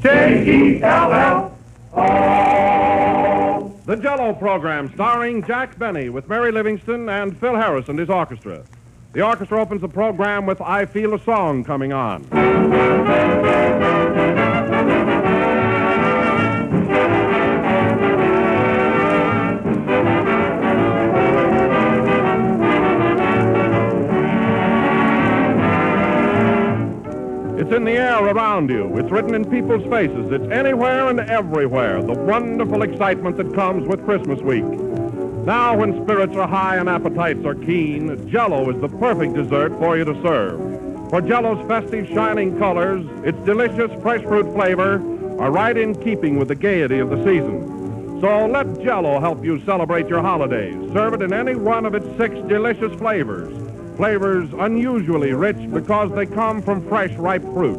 J-E-L-L-O. The Jell-O program starring Jack Benny with Mary Livingston and Phil Harris and his orchestra. The orchestra opens the program with I Feel a Song coming on. It's in the air around you. It's written in people's faces. It's anywhere and everywhere. The wonderful excitement that comes with Christmas week. Now, when spirits are high and appetites are keen, Jell-O is the perfect dessert for you to serve. For Jell-O's festive, shining colors, its delicious fresh fruit flavor are right in keeping with the gaiety of the season. So let Jell-O help you celebrate your holidays. Serve it in any one of its 6 delicious flavors. Flavors unusually rich because they come from fresh, ripe fruit.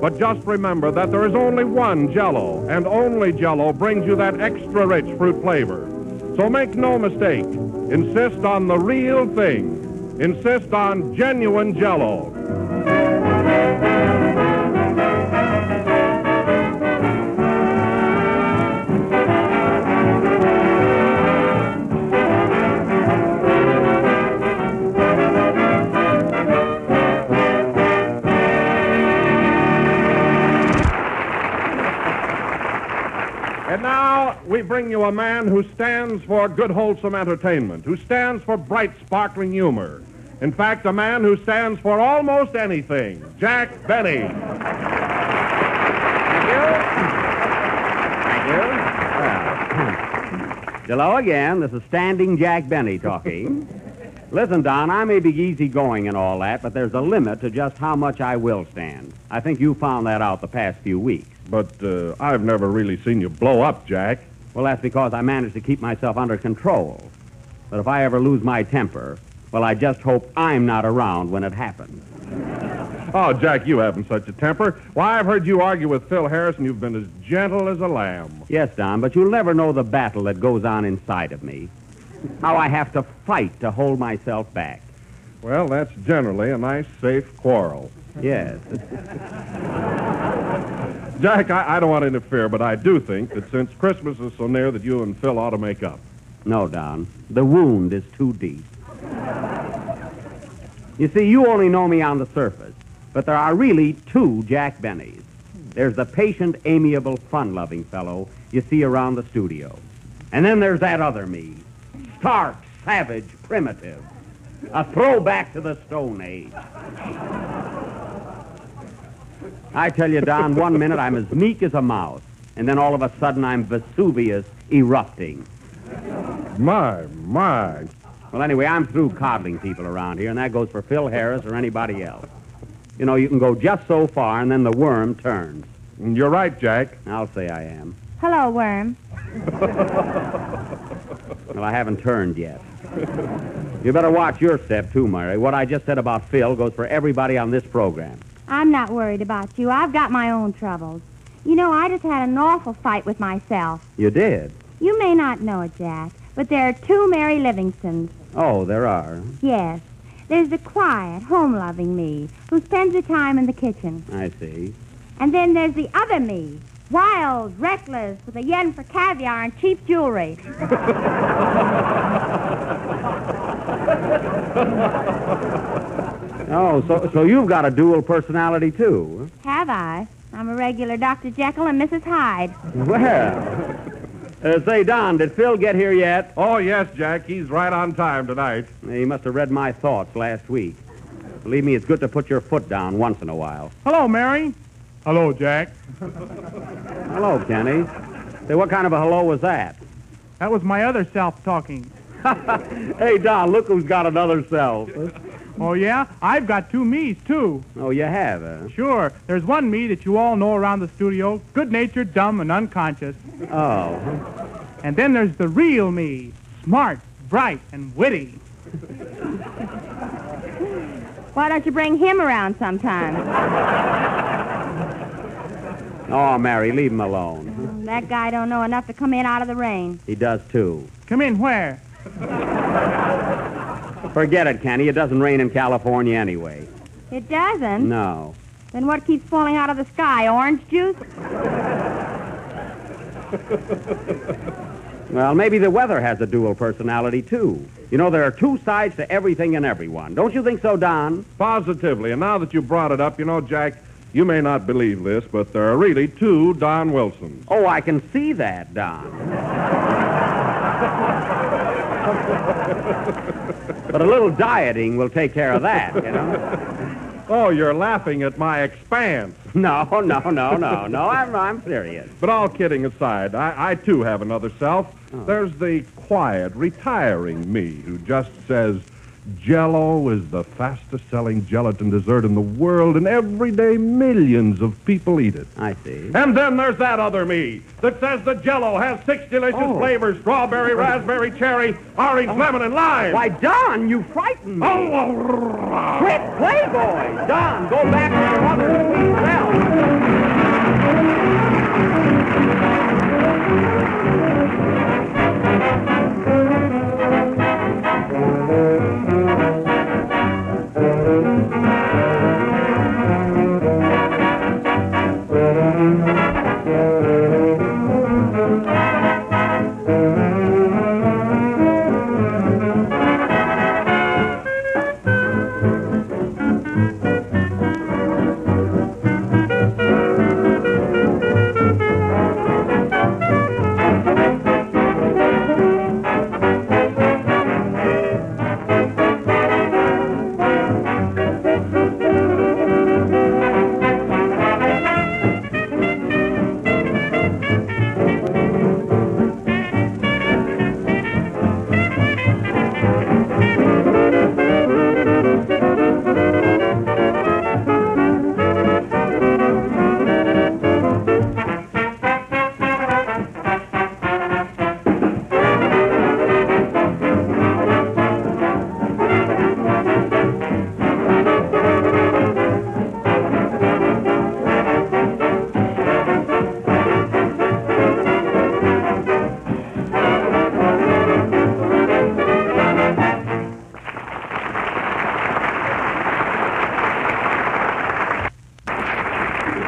But just remember that there is only one Jell-O, and only Jell-O brings you that extra rich fruit flavor. So make no mistake. Insist on the real thing. Insist on genuine Jell-O. And now we bring you a man who stands for good, wholesome entertainment, who stands for bright, sparkling humor. In fact, a man who stands for almost anything, Jack Benny. Thank you. Hello again. This is Standing Jack Benny talking. Listen, Don, I may be easygoing and all that, but there's a limit to just how much I will stand. I think you found that out the past few weeks. But I've never really seen you blow up, Jack. Well, that's because I managed to keep myself under control. But if I ever lose my temper, well, I just hope I'm not around when it happens. Oh, Jack, you haven't such a temper. Why, I've heard you argue with Phil Harris, and you've been as gentle as a lamb. Yes, Don, but you'll never know the battle that goes on inside of me. How I have to fight to hold myself back. Well, that's generally a nice, safe quarrel. Yes. Jack, I don't want to interfere, but I do think that since Christmas is so near that you and Phil ought to make up. No, Don. The wound is too deep. You see, you only know me on the surface, but there are really 2 Jack Bennys. There's the patient, amiable, fun-loving fellow you see around the studio. And then there's that other me. Stark, savage, primitive. A throwback to the Stone Age. I tell you, Don, one minute I'm as meek as a mouse, and then all of a sudden I'm Vesuvius erupting. My. Well, anyway, I'm through coddling people around here, and that goes for Phil Harris or anybody else. You know, you can go just so far, and then the worm turns. You're right, Jack. I'll say I am. Hello, worm. Well, I haven't turned yet. You better watch your step, too, Mary. What I just said about Phil goes for everybody on this program. I'm not worried about you. I've got my own troubles. You know, I just had an awful fight with myself. You did? You may not know it, Jack, but there are 2 Mary Livingstons. Oh, there are. Yes. There's the quiet, home-loving me, who spends her time in the kitchen. I see. And then there's the other me, wild, reckless, with a yen for caviar and cheap jewelry. Oh, so you've got a dual personality, too. Have I? I'm a regular Dr. Jekyll and Mrs. Hyde. Well, say, Don, did Phil get here yet? Oh, yes, Jack. He's right on time tonight. He must have read my thoughts last week. Believe me, it's good to put your foot down once in a while. Hello, Mary. Hello, Jack. Hello, Kenny. Say, what kind of a hello was that? That was my other self talking. Hey, Don, look who's got another self. Oh, yeah? I've got 2 me's, too. Oh, you have, huh? Sure. There's one me that you all know around the studio, good-natured, dumb, and unconscious. Oh. And then there's the real me, smart, bright, and witty. Why don't you bring him around sometime? Oh, Mary, leave him alone. That guy don't know enough to come in out of the rain. He does, too. Come in where? Forget it, Kenny. It doesn't rain in California anyway. It doesn't? No. Then what keeps falling out of the sky? Orange juice? Well, maybe the weather has a dual personality, too. You know, there are two sides to everything and everyone. Don't you think so, Don? Positively. And now that you brought it up, you know, Jack, you may not believe this, but there are really two Don Wilsons. Oh, I can see that, Don. But a little dieting will take care of that, you know. Oh, you're laughing at my expanse. No, I'm serious. But all kidding aside, I too have another self. Oh. There's the quiet, retiring me who just says, Jell-O is the fastest-selling gelatin dessert in the world, and every day millions of people eat it. I see. And then there's that other me that says the Jell-O has 6 delicious flavors: strawberry, raspberry, cherry, orange, lemon, and lime. Why, Don, you frightened me. Oh, Quit, Playboy! Don, go back to your mother's sweet self.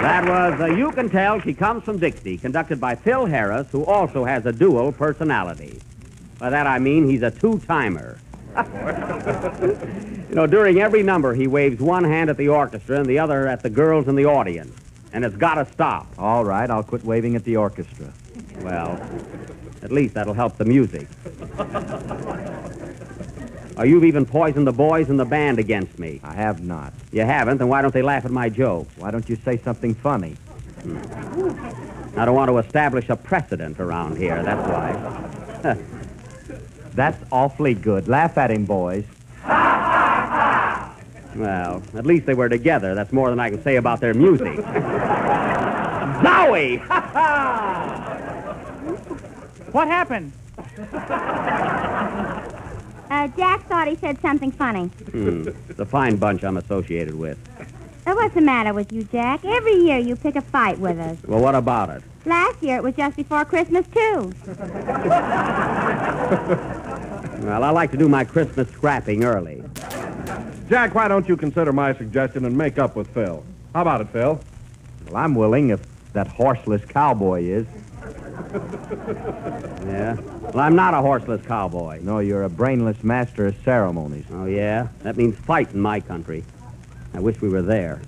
That was You Can Tell She Comes from Dixie, conducted by Phil Harris, who also has a dual personality. By that I mean he's a two-timer. You know, during every number, he waves one hand at the orchestra and the other at the girls in the audience. And it's got to stop. All right, I'll quit waving at the orchestra. Well, at least that'll help the music. Or you've even poisoned the boys in the band against me. I have not. You haven't, then why don't they laugh at my jokes? Why don't you say something funny? I don't want to establish a precedent around here, that's why. That's awfully good. Laugh at him, boys. Well, at least they were together. That's more than I can say about their music. Zowie! What happened? Jack thought he said something funny. It's a fine bunch I'm associated with. What's the matter with you, Jack? Every year you pick a fight with us. Well, what about it? Last year it was just before Christmas, too. Well, I like to do my Christmas scrapping early. Jack, why don't you consider my suggestion and make up with Phil? How about it, Phil? Well, I'm willing if that horseless cowboy is. Yeah? Well, I'm not a horseless cowboy. No, you're a brainless master of ceremonies. Oh, yeah? That means fight in my country. I wish we were there.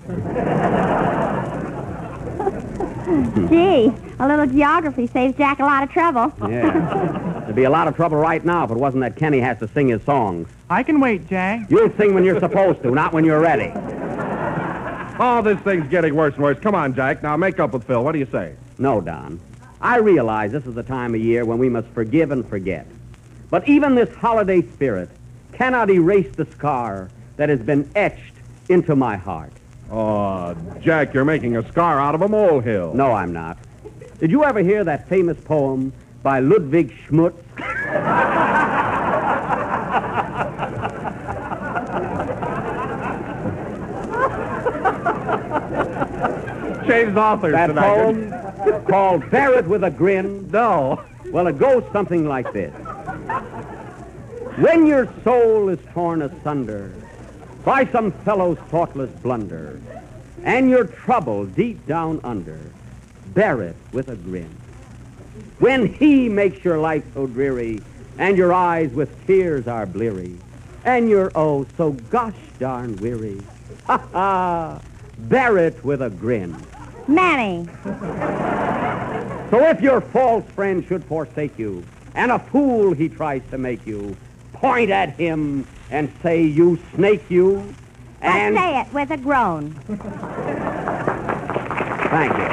Gee, a little geography saves Jack a lot of trouble. Yeah. There'd be a lot of trouble right now if it wasn't that Kenny has to sing his songs. I can wait, Jack. You'll sing when you're supposed to, not when you're ready. Oh, this thing's getting worse and worse. Come on, Jack. Now make up with Phil. What do you say? No, Don. I realize this is the time of year when we must forgive and forget. But even this holiday spirit cannot erase the scar that has been etched into my heart. Oh, Jack, you're making a scar out of a molehill. No, I'm not. Did you ever hear that famous poem by Ludwig Schmutz? Change authors That tonight. poem called Bear It With a Grin? No. Well, it goes something like this. When your soul is torn asunder by some fellow's thoughtless blunder, and your trouble deep down under, bear it with a grin. When he makes your life so dreary, and your eyes with tears are bleary, and you're oh so gosh darn weary, ha ha, bear it with a grin. Manny. So if your false friend should forsake you, and a fool he tries to make you, point at him and say, you snake you, and... But say it with a groan. Thank you.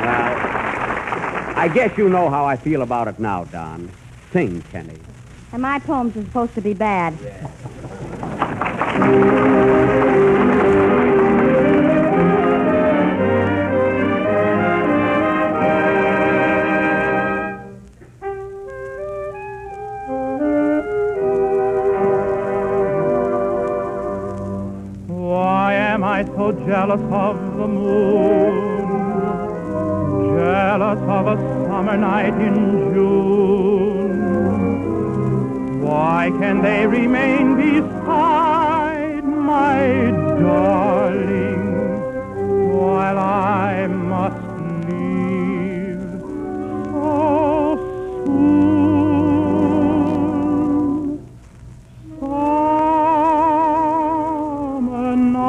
Well, I guess you know how I feel about it now, Don. Sing, Kenny. And my poems are supposed to be bad. Why am I so jealous of the moon? Jealous of a summer night in June. Why can they remain beside my darling while I must leave so soon? Summer night,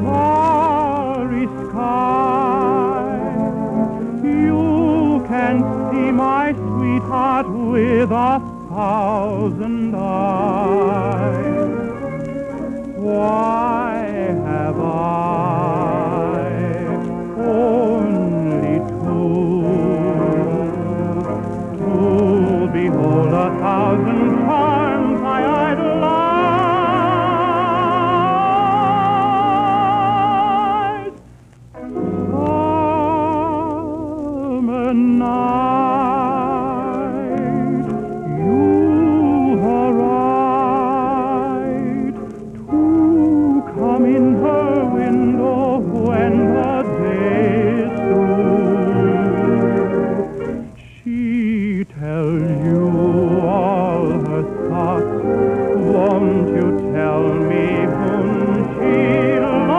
starry sky, you can see my sweetheart with 1,000 eyes. Why have I only two to behold 1,000 charms I idolize? Summer night, you are right to come in her window when the day is through. She tells you all her thoughts. Won't you tell me whom she loves?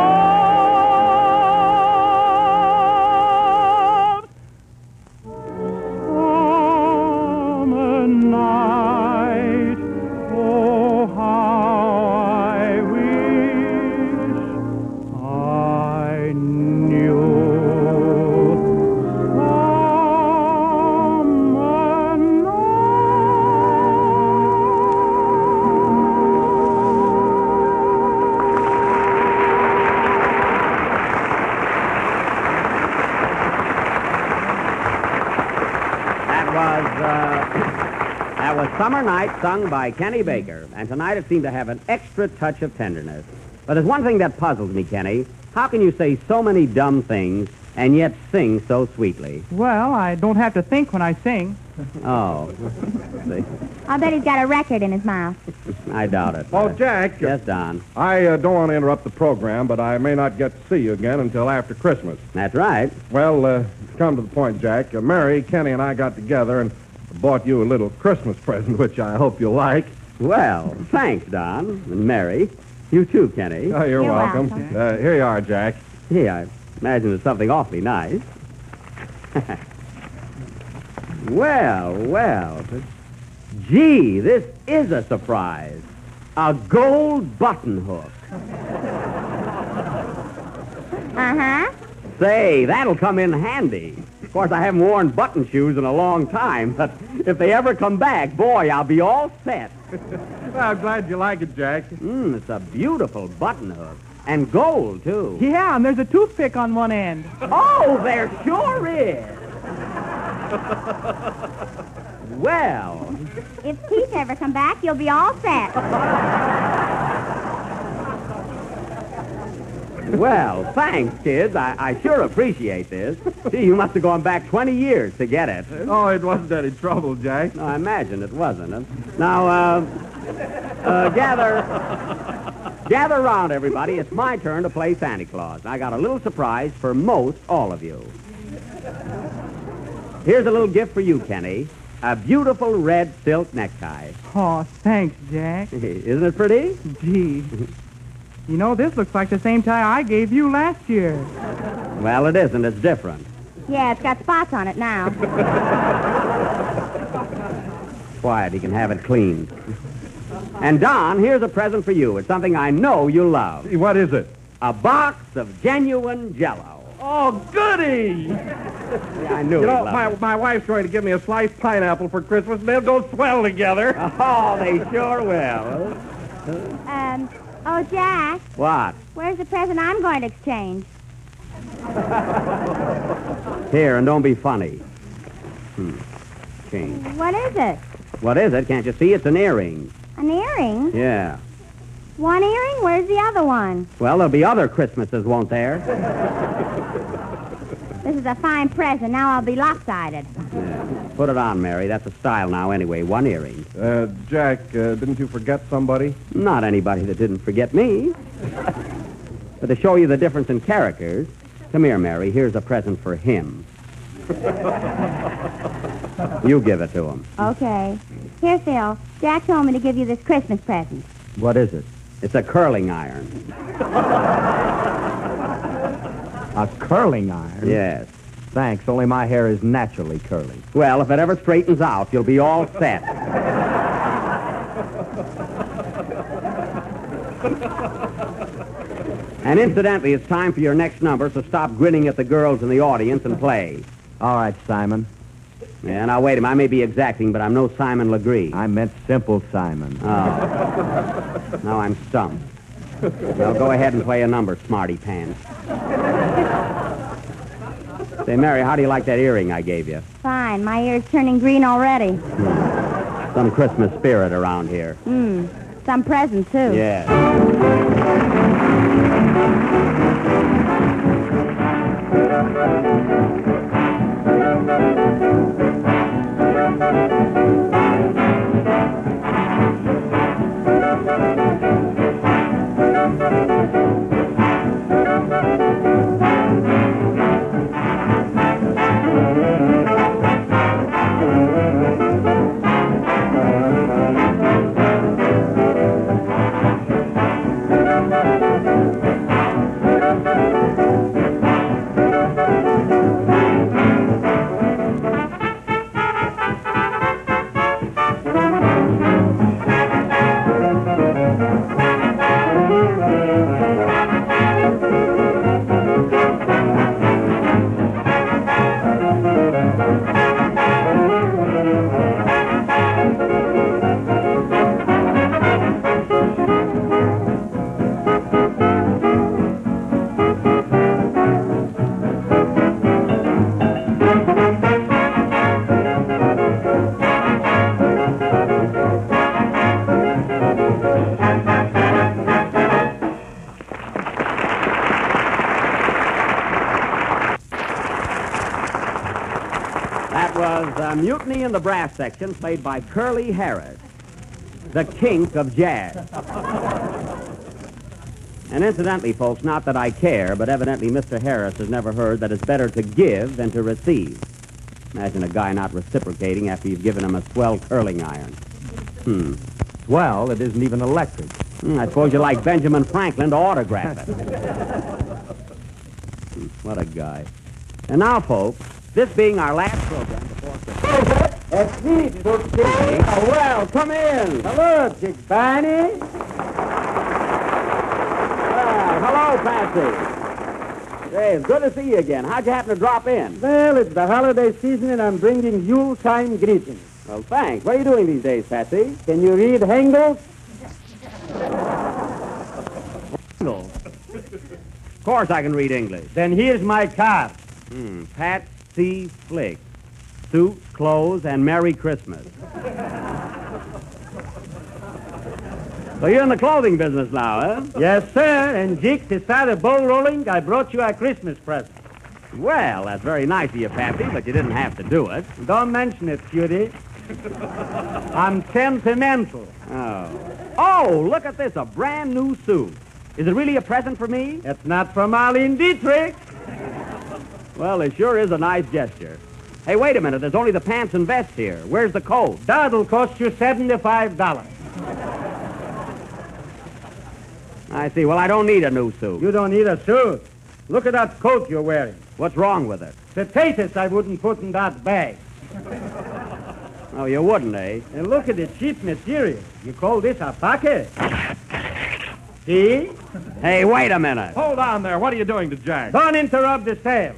Summer night, oh how I wish I knew. Summer That was Summer Night, sung by Kenny Baker, and tonight it seemed to have an extra touch of tenderness. But there's one thing that puzzles me, Kenny. How can you say so many dumb things and yet sing so sweetly? Well, I don't have to think when I sing. Oh, see, I'll bet he's got a record in his mouth. I doubt it. Oh, Jack. Yes, Don. I don't want to interrupt the program, but I may not get to see you again until after Christmas. That's right. Well, to come to the point, Jack, Mary, Kenny, and I got together and bought you a little Christmas present, which I hope you'll like. Well, thanks, Don. And Mary. You too, Kenny. Oh, you're welcome. welcome. Here you are, Jack. Gee, I imagine it's something awfully nice. Well. Gee, this is a surprise. A gold button hook. Uh-huh. Say, that'll come in handy. Of course, I haven't worn button shoes in a long time, but if they ever come back, boy, I'll be all set. Well, I'm glad you like it, Jack. It's a beautiful button hook. And gold, too. Yeah, and there's a toothpick on one end. Oh, there sure is. Well, If Keith ever come back, you'll be all set. well, thanks, kids. I sure appreciate this. Gee, you must have gone back 20 years to get it. Oh, it wasn't any trouble, Jack. No, I imagine it wasn't. Now, gather around, everybody. It's my turn to play Santa Claus. I got a little surprise for most all of you. Here's a little gift for you, Kenny. a beautiful red silk necktie. Oh, thanks, Jack. Isn't it pretty? Gee. You know, this looks like the same tie I gave you last year. Well, it isn't. It's different. Yeah, it's got spots on it now. Quiet, he can have it cleaned. And, Don, here's a present for you. It's something I know you love. What is it? A box of genuine Jell-O. Oh, goody! Yeah, I knew You he'd know, love it. my wife's going to give me a sliced pineapple for Christmas, and they'll go swell together. Oh, they sure will. Oh, Jack, What? where's the present I'm going to exchange? Here, and don't be funny. Change. What is it? What is it? Can't you see? It's an earring. An earring? Yeah. One earring? Where's the other one? Well, there'll be other Christmases, won't there? This is a fine present. Now I'll be lopsided. Yeah. Put it on, Mary. That's the style now, anyway. One earring. Jack, didn't you forget somebody? Not anybody that didn't forget me. But to show you the difference in characters, come here, Mary. Here's a present for him. You give it to him. Okay. Here, Phil. Jack told me to give you this Christmas present. What is it? It's a curling iron. A curling iron? Yes. Thanks, only my hair is naturally curly. Well, if it ever straightens out, you'll be all set. And incidentally, it's time for your next number, so stop grinning at the girls in the audience and play. All right, Simon. Yeah, now wait a minute. I may be exacting, but I'm no Simon Legree. I meant Simple Simon. Oh. Now I'm stumped. Well, go ahead and play a number, smarty pants. Say, Mary, how do you like that earring I gave you? Fine. My ear's turning green already. Some Christmas spirit around here. Some present, too. Yeah. Mutiny in the Brass Section, played by Curly Harris, the kink of jazz. And incidentally, folks, not that I care, but evidently Mr. Harris has never heard that it's better to give than to receive. Imagine a guy not reciprocating after you've given him a swell curling iron. Well, it isn't even electric. I suppose you like Benjamin Franklin to autograph it. What a guy. And now, folks, this being our last program before Christmas. That's me, Dick. Oh, well, come in. Hello, Dick Barney. Well, hello, Patsy. Hey, it's good to see you again. How'd you happen to drop in? Well, it's the holiday season, and I'm bringing Yuletime greetings. Well, thanks. What are you doing these days, Patsy? Can you read Hengel? Of course I can read English. Then here's my card. Patsy Flick. Suit, clothes, and Merry Christmas. So you're in the clothing business now, huh? Yes, sir. And Dick, to start a ball rolling, I brought you a Christmas present. Well, that's very nice of you, Patsy, but you didn't have to do it. Don't mention it, cutie. I'm sentimental. Oh, look at this, a brand new suit. Is it really a present for me? It's not from Arlene Dietrich. Well, it sure is a nice gesture. Hey, wait a minute. There's only the pants and vest here. Where's the coat? That'll cost you $75. I see. Well, I don't need a new suit. You don't need a suit. Look at that coat you're wearing. What's wrong with it? Potatoes I wouldn't put in that bag. Oh, you wouldn't, eh? And look at the cheap material. You call this a pocket? See? Hey, wait a minute. Hold on there. What are you doing to Jack? Don't interrupt the sale.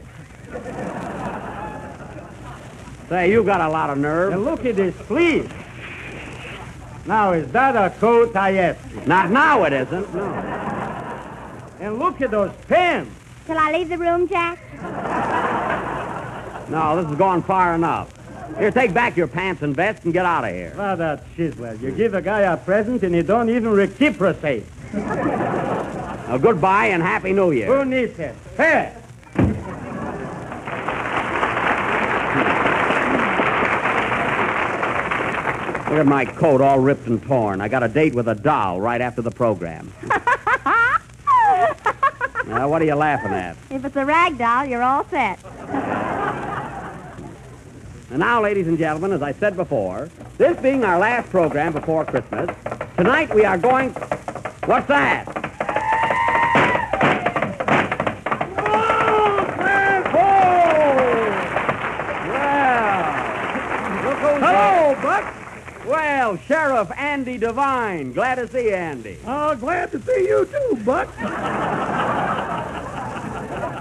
Say, you got a lot of nerve. And look at this sleeve. Now, is that a coat I asked you? Not now, it isn't. No. And look at those pants. Shall I leave the room, Jack? No, this has gone far enough. Here, take back your pants and vest and get out of here. Ah, that chiseler. You give a guy a present and he don't even reciprocate. Now, goodbye and Happy New Year. Who needs it? Hey! Look at my coat all ripped and torn. I got a date with a doll right after the program. Now, what are you laughing at? If it's a rag doll, you're all set. And now, ladies and gentlemen, as I said before, this being our last program before Christmas, tonight we are going... What's that? Hello, Buck. Well, Sheriff Andy Devine. Glad to see you, Andy. Oh, glad to see you too, Buck.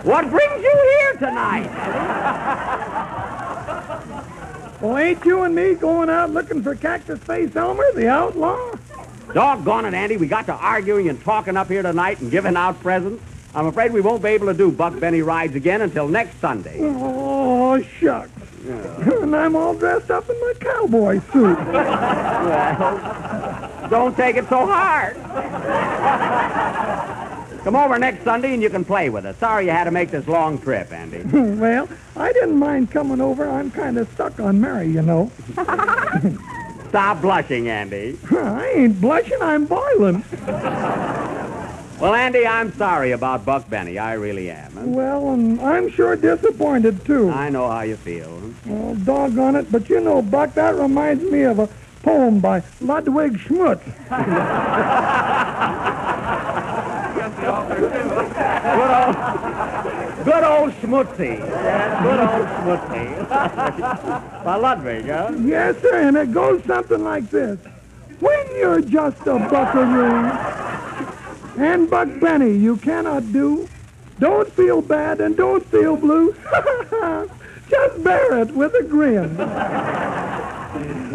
What brings you here tonight? Well, ain't you and me going out looking for Cactus Face Elmer, the outlaw? Doggone it, Andy. We got to arguing and talking up here tonight and giving out presents. I'm afraid we won't be able to do Buck Benny Rides again until next Sunday. Oh, shucks. And I'm all dressed up in my cowboy suit. Well, don't take it so hard. Come over next Sunday and you can play with us. Sorry you had to make this long trip, Andy. Well, I didn't mind coming over. I'm kind of stuck on Mary, you know. Stop blushing, Andy. I ain't blushing. I'm boiling. Well, Andy, I'm sorry about Buck Benny. I really am. Well, and I'm sure disappointed, too. I know how you feel. Oh, doggone it. But you know, Buck, that reminds me of a poem by Ludwig Schmutz. Good old Schmutzy. Yeah, good old Schmutzy. By Ludwig, huh? Yes, sir, and it goes something like this. When you're just a buckaroo and Buck Benny you cannot do, don't feel bad and don't feel blue. Just bear it with a grin.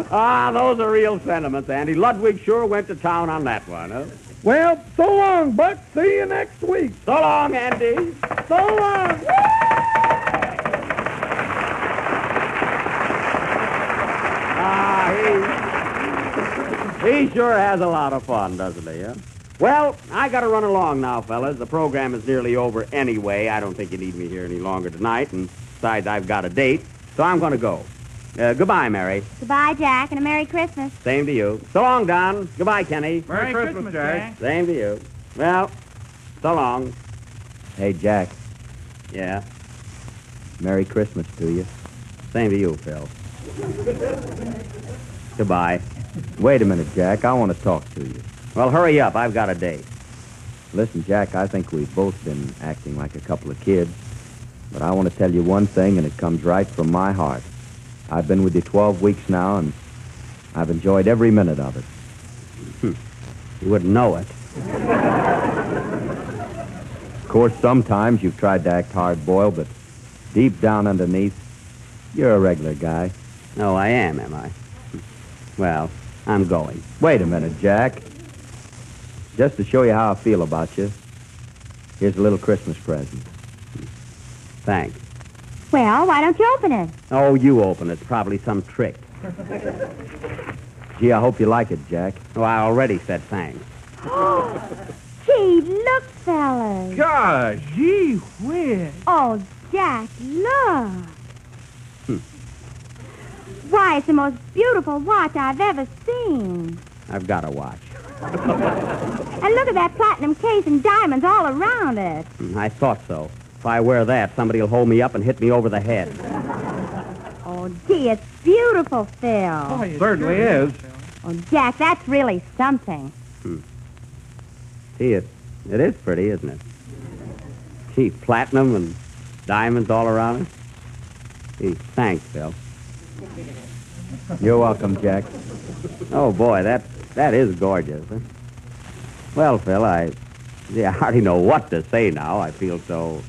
Ah, those are real sentiments, Andy. Ludwig sure went to town on that one, huh? Well, so long, Buck. See you next week. So long, Andy. So long. Ah, he sure has a lot of fun, doesn't he, huh? Well, I got to run along now, fellas. The program is nearly over anyway. I don't think you need me here any longer tonight, and besides, I've got a date, so I'm going to go. Goodbye, Mary. Goodbye, Jack, and a Merry Christmas. Same to you. So long, Don. Goodbye, Kenny. Merry Christmas, Jack. Same to you. Well, so long. Hey, Jack, Yeah, Merry Christmas to you. same to you, Phil. Goodbye. Wait a minute, Jack. I want to talk to you. Well, hurry up. I've got a date. Listen, Jack, I think we've both been acting like a couple of kids. But I want to tell you one thing, and it comes right from my heart. I've been with you 12 weeks now, and I've enjoyed every minute of it. You wouldn't know it. Of course, sometimes you've tried to act hard-boiled, but deep down underneath, you're a regular guy. Oh, I am I? Well, I'm going. Wait a minute, Jack. Just to show you how I feel about you, here's a little Christmas present. Thanks. Well, why don't you open it? Oh, you open it. It's probably some trick. Gee, I hope you like it, Jack. Oh, I already said thanks. Gee, look, fellas. Gosh. Gee whiz. Oh, Jack, look. Why, it's the most beautiful watch I've ever seen. I've got a watch. And look at that platinum case and diamonds all around it. I thought so. If I wear that, somebody will hold me up and hit me over the head. Gee, it's beautiful, Phil. It certainly is. Oh, Jack, that's really something. Gee, it is pretty, isn't it? Gee, platinum and diamonds all around it. Gee, thanks, Phil. You're welcome, Jack. Oh, boy, that is gorgeous. Huh? Well, Phil, I hardly know what to say now. I feel so...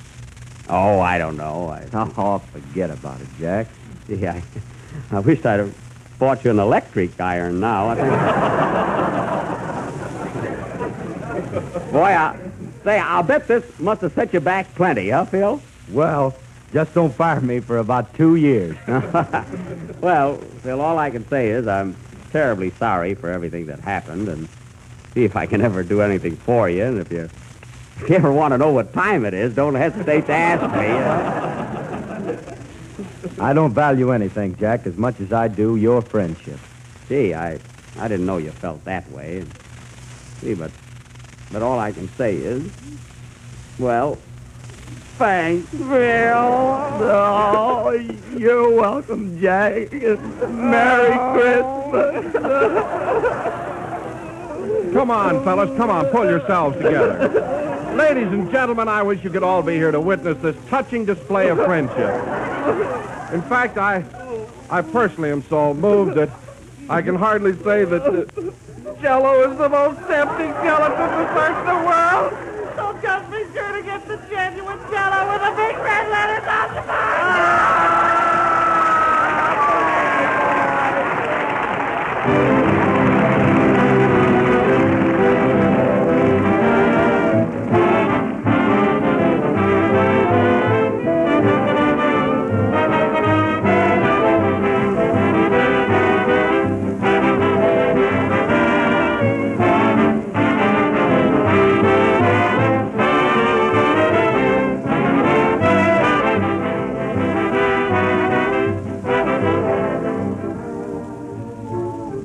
Oh, I don't know. Oh, forget about it, Jack. Gee, I wish I'd have bought you an electric iron now. I think... Boy, I'll bet this must have set you back plenty, huh, Phil? Well, just don't fire me for about 2 years. Well, Phil, all I can say is I'm terribly sorry for everything that happened, and see if I can ever do anything for you. And if you ever want to know what time it is, don't hesitate to ask me. I don't value anything, Jack, as much as I do your friendship. Gee, I didn't know you felt that way. See, but all I can say is, well, thanks, Phil. Oh, you're welcome, Jack. Merry Christmas. Come on, fellas, come on, pull yourselves together. Ladies and gentlemen, I wish you could all be here to witness this touching display of friendship. In fact, I personally am so moved that I can hardly say that Jell-O is the most tempting gelatin to search the world. So just be sure to get the genuine Jell-O with the big red letters on the box.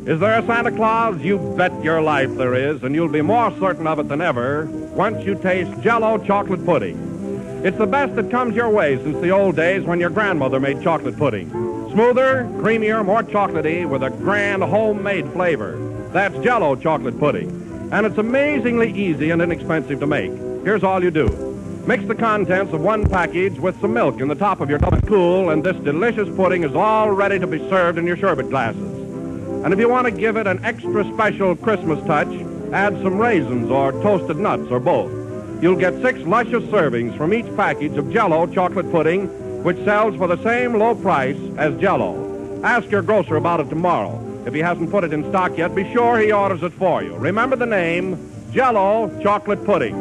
Is there a Santa Claus? You bet your life there is, and you'll be more certain of it than ever once you taste Jell-O chocolate pudding. It's the best that comes your way since the old days when your grandmother made chocolate pudding. Smoother, creamier, more chocolatey with a grand homemade flavor. That's Jell-O chocolate pudding. And it's amazingly easy and inexpensive to make. Here's all you do. Mix the contents of one package with some milk in the top of your cup and cool, and this delicious pudding is all ready to be served in your sherbet glasses. And if you want to give it an extra special Christmas touch, add some raisins or toasted nuts or both. You'll get 6 luscious servings from each package of Jell-O chocolate pudding, which sells for the same low price as Jell-O. Ask your grocer about it tomorrow. If he hasn't put it in stock yet, be sure he orders it for you. Remember the name, Jell-O chocolate pudding.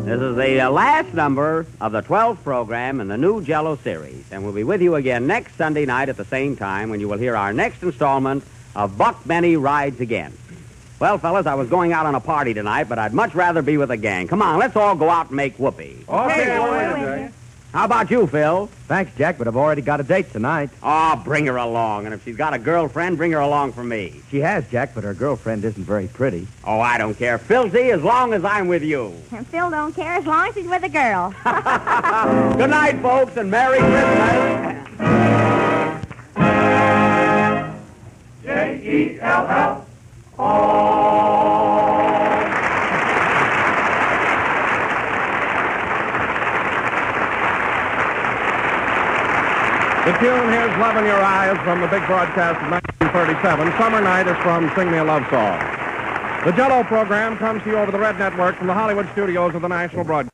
This is the last number of the 12th program in the new Jell-O series, and we'll be with you again next Sunday night at the same time when you will hear our next installment of Buck Benny Rides Again. Well, fellas, I was going out on a party tonight, but I'd much rather be with a gang. Come on, let's all go out and make whoopee. Okay. How about you, Phil? Thanks, Jack, but I've already got a date tonight. Oh, bring her along, and if she's got a girlfriend, bring her along for me. She has, Jack, but her girlfriend isn't very pretty. Oh, I don't care. Filthy, as long as I'm with you. And Phil don't care as long as he's with a girl. Good night, folks, and Merry Christmas. Jell-O. The tune Here's Love in Your Eyes from the big broadcast of 1937. Summer Night is from Sing Me a Love Song. The Jell-O program comes to you over the Red Network from the Hollywood studios of the National Broadcast.